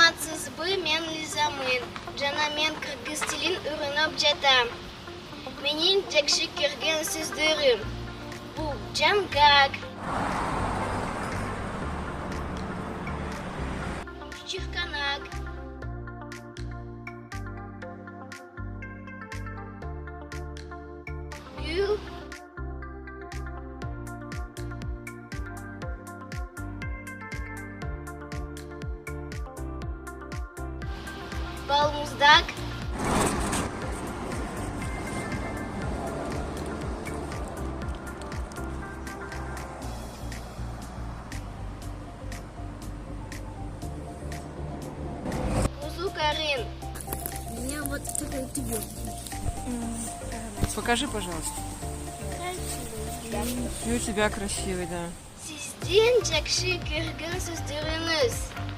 Аматсызбы мен Лизамын. Жана мен кыргыз тилин үйрөнүп жатам. Менин жакшы көргөн сөздөрүм. Бул жаңгак, чырканак, гүл, балмуздак, кузукарын. У меня вот такой тюбик. Покажи, пожалуйста. И у тебя красивый, да. Сиздин жакшы көргөн сөздөрүңүз.